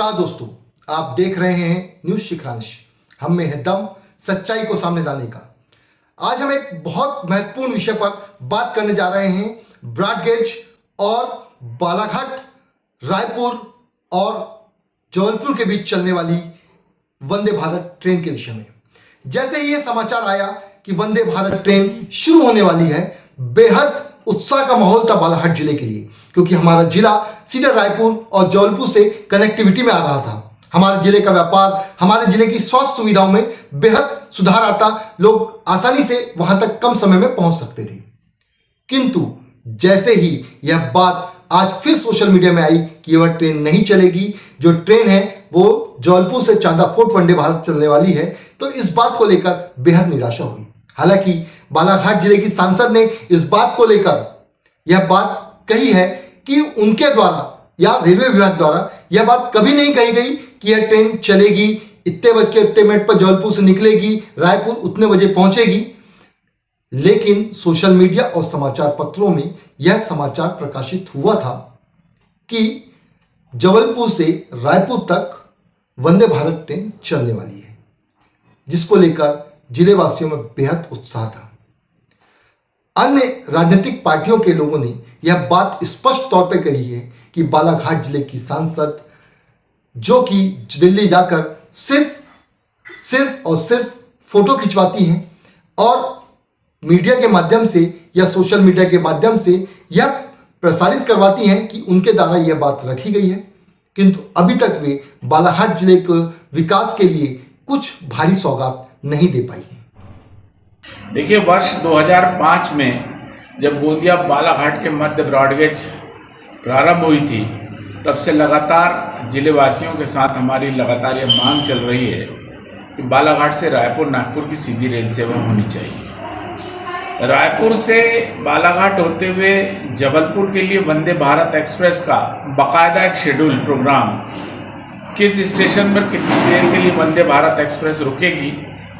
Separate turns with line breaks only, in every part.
नमस्कार दोस्तों, आप देख रहे हैं न्यूज शिखरांश। हम में है दम सच्चाई को सामने लाने का। आज हम एक बहुत महत्वपूर्ण विषय पर बात करने जा रहे हैं, ब्रॉडगेज और बालाघाट, रायपुर और जबलपुर के बीच चलने वाली वंदे भारत ट्रेन के विषय में। जैसे ही ये समाचार आया कि वंदे भारत ट्रेन शुरू होने वाली है, बेहद उत्साह का माहौल था बालाघाट जिले के लिए, क्योंकि हमारा जिला सीधे रायपुर और जबलपुर से कनेक्टिविटी में आ रहा था। हमारे जिले का व्यापार, हमारे जिले की स्वास्थ्य सुविधाओं में बेहद सुधार आता, लोग आसानी से वहां तक कम समय में पहुंच सकते थे। किंतु जैसे ही यह बात आज फिर सोशल मीडिया में आई कि वह ट्रेन नहीं चलेगी, जो ट्रेन है वो जबलपुर से चांदा फोर्ट वंदे भारत चलने वाली है, तो इस बात को लेकर बेहद निराशा हुई। हालांकि बालाघाट जिले की सांसद ने इस बात को लेकर यह बात कही है कि उनके द्वारा या रेलवे विभाग द्वारा यह बात कभी नहीं कही गई कि यह ट्रेन चलेगी, इतने बज के इतने मिनट पर जबलपुर से निकलेगी, रायपुर उतने बजे पहुंचेगी। लेकिन सोशल मीडिया और समाचार पत्रों में यह समाचार प्रकाशित हुआ था कि जबलपुर से रायपुर तक वंदे भारत ट्रेन चलने वाली है, जिसको लेकर जिले वासियों में बेहद उत्साह था। अन्य राजनीतिक पार्टियों के लोगों ने यह बात स्पष्ट तौर पर कही है कि बालाघाट जिले की सांसद, जो कि दिल्ली जाकर सिर्फ और सिर्फ फोटो खिंचवाती हैं और मीडिया के माध्यम से या सोशल मीडिया के माध्यम से यह प्रसारित करवाती हैं कि उनके द्वारा यह बात रखी गई है, किंतु अभी तक वे बालाघाट जिले के विकास के लिए कुछ भारी सौगात नहीं दे पाई है।
देखिए, वर्ष 2005 में जब गोंदिया बालाघाट के मध्य ब्रॉडगेज प्रारंभ हुई थी, तब से लगातार जिले वासियों के साथ हमारी लगातार ये मांग चल रही है कि बालाघाट से रायपुर नागपुर की सीधी रेल सेवा होनी चाहिए। रायपुर से बालाघाट होते हुए जबलपुर के लिए वंदे भारत एक्सप्रेस का बाकायदा एक शेड्यूल प्रोग्राम, किस स्टेशन पर कितनी देर के लिए वंदे भारत एक्सप्रेस रुकेगी,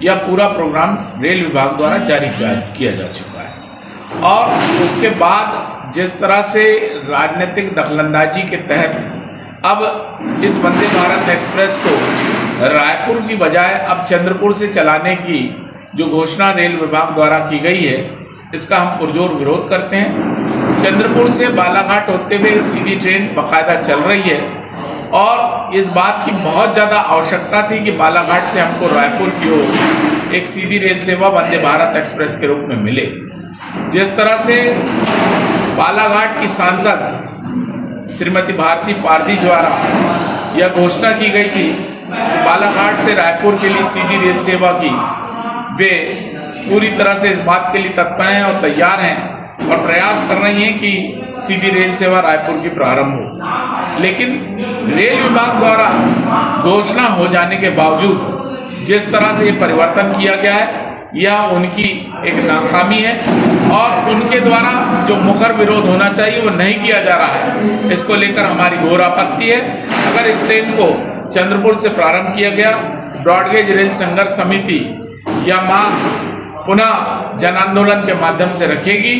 यह पूरा प्रोग्राम रेल विभाग द्वारा जारी किया जा चुका है। और उसके बाद जिस तरह से राजनीतिक दखलंदाजी के तहत अब इस वंदे भारत एक्सप्रेस को रायपुर की बजाय अब चंद्रपुर से चलाने की जो घोषणा रेल विभाग द्वारा की गई है, इसका हम पुरजोर विरोध करते हैं। चंद्रपुर से बालाघाट होते हुए सीधी ट्रेन बाकायदा चल रही है और इस बात की बहुत ज़्यादा आवश्यकता थी कि बालाघाट से हमको रायपुर की ओर एक सीधी रेल सेवा वंदे भारत एक्सप्रेस के रूप में मिले। जिस तरह से बालाघाट की सांसद श्रीमती भारती पारदी द्वारा यह घोषणा की गई थी कि बालाघाट से रायपुर के लिए सीधी रेल सेवा की वे पूरी तरह से इस बात के लिए तत्पर हैं और तैयार हैं और प्रयास कर रही हैं कि सीधी रेल सेवा रायपुर की प्रारंभ हो। लेकिन रेल विभाग द्वारा घोषणा हो जाने के बावजूद जिस तरह से ये परिवर्तन किया गया है, यह उनकी एक नाकामी है और उनके द्वारा जो मुखर विरोध होना चाहिए वो नहीं किया जा रहा है। इसको लेकर हमारी घोर आपत्ति है। अगर इस ट्रेन को चंद्रपुर से प्रारंभ किया गया, ब्रॉडगेज रेल संघर्ष समिति यह मांग पुनः जन आंदोलन के माध्यम से रखेगी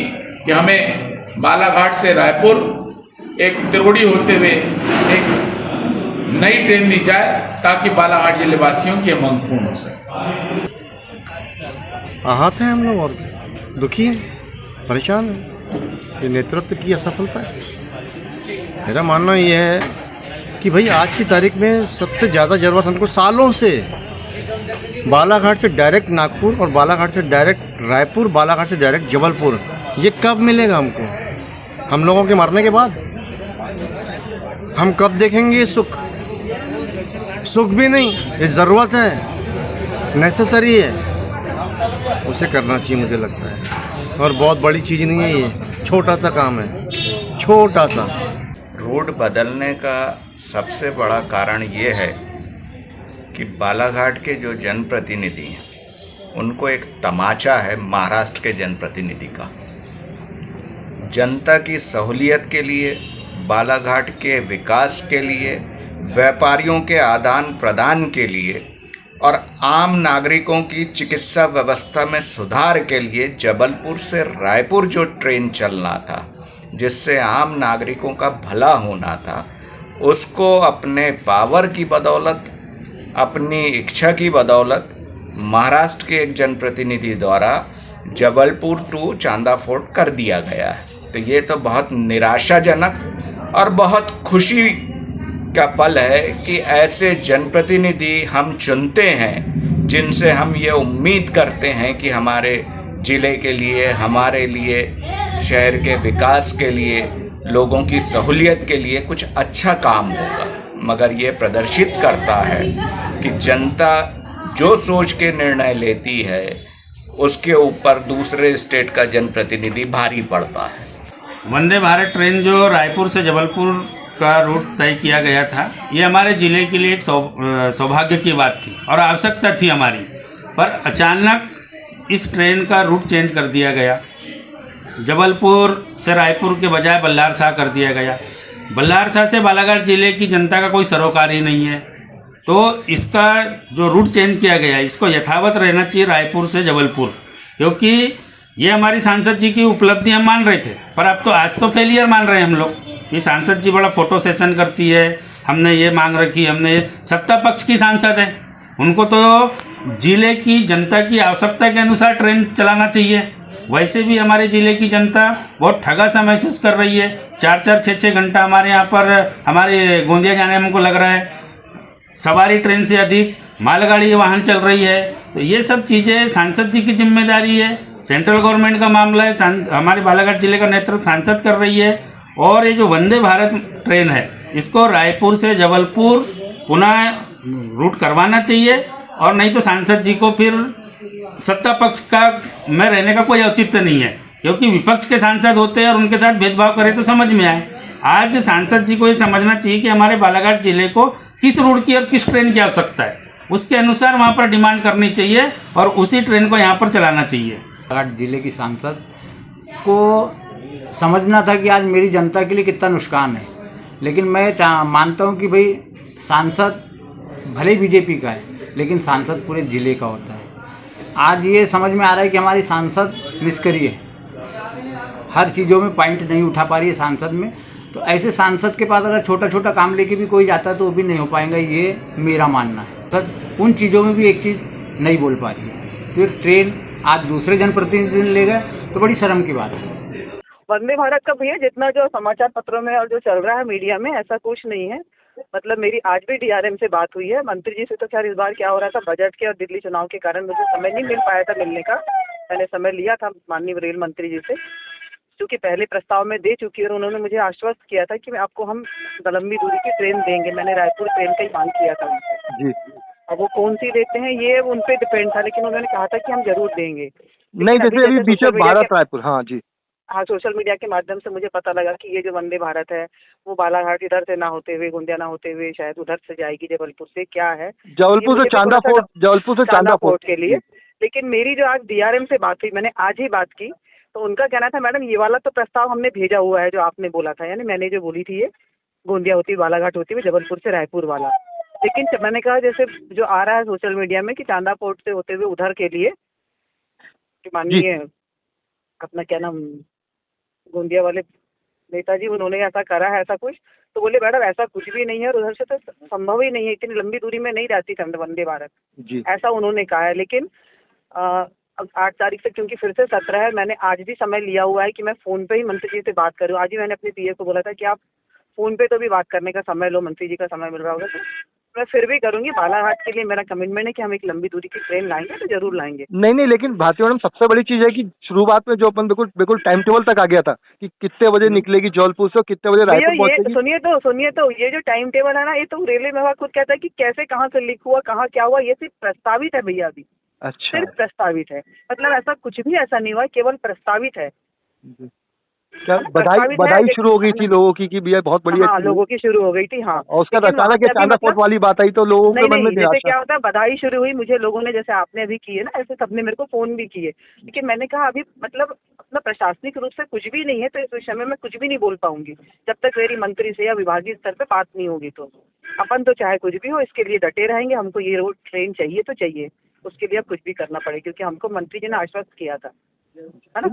कि हमें बालाघाट से रायपुर एक त्रिकोणी होते हुए एक नई ट्रेन दी जाए ताकि बालाघाट जिले वासियों की मांग पूर्ण हो सके।
आहत हैं हम लोग और दुखी हैं, परेशान हैं। ये नेतृत्व की असफलता है। मेरा मानना यह है कि भाई आज की तारीख में सबसे ज़्यादा ज़रूरत हमको सालों से बालाघाट से डायरेक्ट नागपुर और बालाघाट से डायरेक्ट रायपुर, बालाघाट से डायरेक्ट जबलपुर, ये कब मिलेगा हमको? हम लोगों के मरने के बाद? हम कब देखेंगे सुख? सुख भी नहीं, ये ज़रूरत है, नेसेसरी है, उसे करना चाहिए मुझे लगता है। और बहुत बड़ी चीज़ नहीं है, ये छोटा सा काम है, छोटा सा।
रूट बदलने का सबसे बड़ा कारण ये है कि बालाघाट के जो जनप्रतिनिधि हैं उनको एक तमाचा है महाराष्ट्र के जनप्रतिनिधि का। जनता की सहूलियत के लिए, बालाघाट के विकास के लिए, व्यापारियों के आदान प्रदान के लिए और आम नागरिकों की चिकित्सा व्यवस्था में सुधार के लिए जबलपुर से रायपुर जो ट्रेन चलना था, जिससे आम नागरिकों का भला होना था, उसको अपने पावर की बदौलत, अपनी इच्छा की बदौलत महाराष्ट्र के एक जनप्रतिनिधि द्वारा जबलपुर टू चांदा फोर्ट कर दिया गया है। तो ये तो बहुत निराशाजनक और बहुत खुशी का पल है कि ऐसे जनप्रतिनिधि हम चुनते हैं जिनसे हम ये उम्मीद करते हैं कि हमारे ज़िले के लिए, हमारे लिए, शहर के विकास के लिए, लोगों की सहूलियत के लिए कुछ अच्छा काम होगा। मगर ये प्रदर्शित करता है कि जनता जो सोच के निर्णय लेती है उसके ऊपर दूसरे स्टेट का जनप्रतिनिधि भारी पड़ता है।
वंदे भारत ट्रेन जो रायपुर से जबलपुर का रूट तय किया गया था, ये हमारे ज़िले के लिए एक सौभाग्य की बात थी और आवश्यकता थी हमारी। पर अचानक इस ट्रेन का रूट चेंज कर दिया गया। जबलपुर से रायपुर के बजाय बल्लारशाह कर दिया गया। बल्लारशाह से बालाघाट ज़िले की जनता का कोई सरोकार ही नहीं है, तो इसका जो रूट चेंज किया गया है इसको यथावत रहना चाहिए रायपुर से जबलपुर, क्योंकि ये हमारी सांसद जी की उपलब्धि हम मान रहे थे। पर अब तो आज तो फेलियर मान रहे हैं हम लोग। ये सांसद जी बड़ा फोटो सेशन करती है, हमने ये मांग रखी, हमने ये सत्ता पक्ष की सांसद है, उनको तो ज़िले की जनता की आवश्यकता के अनुसार ट्रेन चलाना चाहिए। वैसे भी हमारे ज़िले की जनता बहुत ठगा सा महसूस कर रही है। 4-4, 6-6 घंटा हमारे यहाँ पर हमारे गोंदिया जाने में हमको लग रहा है। सवारी ट्रेन से अधिक मालगाड़ी वाहन चल रही है। तो ये सब चीज़ें सांसद जी की जिम्मेदारी है, सेंट्रल गवर्नमेंट का मामला है। हमारे बालाघाट जिले का नेतृत्व सांसद कर रही है। और ये जो वंदे भारत ट्रेन है इसको रायपुर से जबलपुर पुनः रूट करवाना चाहिए, और नहीं तो सांसद जी को फिर सत्ता पक्ष का में रहने का कोई औचित्य नहीं है, क्योंकि विपक्ष के सांसद होते हैं और उनके साथ भेदभाव करें तो समझ में आए। आज सांसद जी को ये समझना चाहिए कि हमारे बालाघाट जिले को किस रूट की और किस ट्रेन की आवश्यकता है, उसके अनुसार वहाँ पर डिमांड करनी चाहिए और उसी ट्रेन को यहाँ पर चलाना चाहिए।
बालाघाट जिले की सांसद को समझना था कि आज मेरी जनता के लिए कितना नुकसान है। लेकिन मैं मानता हूँ कि भाई सांसद भले बीजेपी का है लेकिन सांसद पूरे ज़िले का होता है। आज ये समझ में आ रहा है कि हमारी सांसद निष्क्रिय है, हर चीज़ों में पॉइंट नहीं उठा पा रही है सांसद में। तो ऐसे सांसद के पास अगर छोटा छोटा काम लेके भी कोई जाता है तो वो भी नहीं हो पाएगा, ये मेरा मानना है। सर उन चीज़ों में भी एक चीज़ नहीं बोल पा रही है, तो एक ट्रेन आज दूसरे जनप्रतिनिधि ने ले गए तो बड़ी शर्म की बात है।
वंदे भारत का भैया जितना जो समाचार पत्रों में और जो चल रहा है मीडिया में, ऐसा कुछ नहीं है। मतलब मेरी आज भी डीआरएम से बात हुई है, मंत्री जी से। तो खैर इस बार क्या हो रहा था, बजट के और दिल्ली चुनाव के कारण मुझे समय नहीं मिल पाया था मिलने का। मैंने समय लिया था माननीय रेल मंत्री जी से, क्योंकि पहले प्रस्ताव में दे चुकी और उन्होंने मुझे आश्वस्त किया था कि आपको हम लंबी दूरी की ट्रेन देंगे। मैंने रायपुर ट्रेन का ही मांग किया था उनसे। अब वो कौन सी देते हैं ये उन पे डिपेंड था, लेकिन उन्होंने कहा था कि हम जरूर देंगे।
नहीं, जैसे अभी बीच में भारत रायपुर, हाँ जी,
हाँ, सोशल मीडिया के माध्यम से मुझे पता लगा कि ये जो वंदे भारत है वो बालाघाट इधर से ना होते हुए, गोंदिया ना होते हुए शायद उधर से जाएगी जबलपुर से। क्या है
जबलपुर से चांदा फोर्ट, जबलपुर से चांदा फोर्ट
के लिए। लेकिन मेरी जो आज डीआरएम से बात हुई, मैंने आज ही बात की, तो उनका कहना था मैडम ये वाला तो प्रस्ताव हमने भेजा हुआ है जो आपने बोला था, यानी मैंने जो बोली थी ये गोंदिया होती हुई बालाघाट होती हुई जबलपुर से रायपुर वाला। लेकिन मैंने कहा जैसे जो आ रहा है सोशल मीडिया में कि चांदा पोर्ट से होते हुए उधर के लिए माननीय अपना क्या नाम गोंदिया वाले नेताजी उन्होंने ऐसा करा है ऐसा कुछ, तो बोले मैडम ऐसा कुछ भी नहीं है और उधर से तो संभव ही नहीं है, इतनी लंबी दूरी में नहीं जाती वंदे भारत, ऐसा उन्होंने कहा है। लेकिन अब 8 तारीख से क्योंकि फिर से सत्र है, मैंने आज भी समय लिया हुआ है कि मैं फ़ोन पे ही मंत्री जी से बात करूँ। आज ही मैंने अपने पीए को बोला था कि आप फ़ोन पे तो भी बात करने का समय लो, मंत्री जी का समय मिल रहा होगा तो मैं फिर भी करूँगी। बालाघाट के लिए मेरा कमिटमेंट है कि हम एक लंबी दूरी की ट्रेन लाएंगे तो जरूर लाएंगे।
नहीं, लेकिन भारती मैडम सबसे बड़ी चीज़ है कि शुरुआत में जो अपन बिल्कुल टाइम टेबल तक आ गया था कि कितने बजे निकलेगी जबलपुर से, कितने बजे रायपुर पहुंचेगी।
सुनिए तो ये जो टाइम टेबल है ना, ये तो रेलवे विभाग खुद कहता है कि कैसे कहाँ से लीक हुआ, कहाँ क्या हुआ, ये सिर्फ प्रस्तावित है भैया, अभी
अच्छा,
सिर्फ प्रस्तावित है। मतलब ऐसा कुछ भी ऐसा नहीं हुआ, केवल प्रस्तावित है।
क्या बधाई शुरू हो गई थी लोगों की कि भैया बहुत बढ़िया,
हाँ, लोगों की शुरू हो गई थी, हाँ।
और उसका अचानक चांदा फोर्ट वाली बात आई तो लोगों के मन में
जैसे क्या होता है, बधाई शुरू हुई मुझे लोगों ने, जैसे आपने अभी की है ना, ऐसे सबने मेरे को फोन भी किए। लेकिन मैंने कहा अभी मतलब अपना प्रशासनिक रूप से कुछ भी नहीं है, तो इस विषय में मैं कुछ भी नहीं बोल पाऊंगी जब तक मेरी मंत्री से या विभागीय स्तर पे बात नहीं होगी। तो अपन तो चाहे कुछ भी हो इसके लिए डटे रहेंगे, हमको ये रोड ट्रेन चाहिए तो चाहिए, उसके लिए अब कुछ भी करना पड़ेगा, क्योंकि हमको मंत्री जी ने आश्वस्त किया था।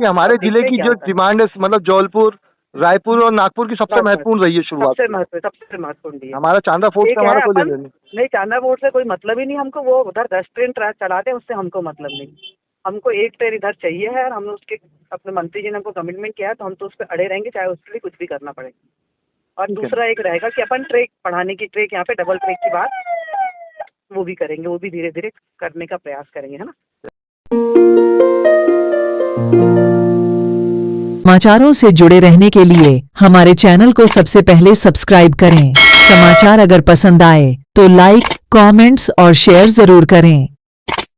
हमारे जिले की जो डिमांड है, मतलब जबलपुर रायपुर और नागपुर की सबसे
बस,
महत्वपूर्ण रही है शुरुआत।
सबसे महत्वपूर्ण दी है।
हमारा चांदा फोर्ट
एक
से
है
हमारा कोई
अपन,
लेना नहीं।
नहीं चांदा बोर्ड से कोई मतलब ही नहीं हमको, वो उधर 10 ट्रेन चलाते हैं, उससे हमको मतलब नहीं। हमको एक ट्रेन इधर चाहिए है, और हमने उसके अपने मंत्री जी ने हमको कमिटमेंट किया है, तो हम तो उस पर अड़े रहेंगे, चाहे उसके लिए कुछ भी करना पड़े। और दूसरा एक रहेगा कि अपन ट्रैक बढ़ाने की, ट्रैक यहाँ पे डबल ट्रैक की बात वो भी करेंगे, वो भी धीरे धीरे करने का प्रयास करेंगे, है ना।
समाचारों से जुड़े रहने के लिए हमारे चैनल को सबसे पहले सब्सक्राइब करें। समाचार अगर पसंद आए तो लाइक, कमेंट्स और शेयर जरूर करें।